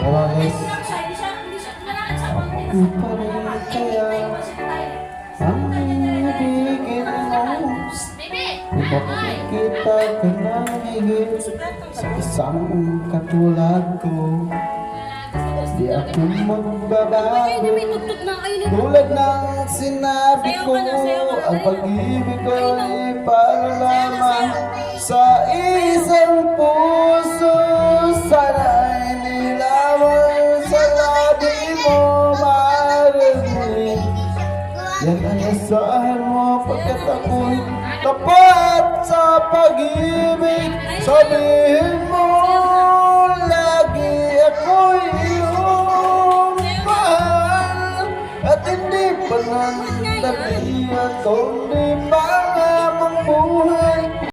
Diba guys? Ako pa rin kaya ang ibigin mo. Ipapakita ka ng higit sa isang katulad ko. Di ako magbabago. Tulad ng sinabi ko, ang pag-ibig ko ay para lamang sa isang puso. Sana ay nilawan sa labi mo marinig. Yan ang asahan mo pagkat ako'y tapat sa pag-ibig. Sabihin mo lagi ako'y iyong mahal. At hindi pa nandali ang kundi pangamang buhay.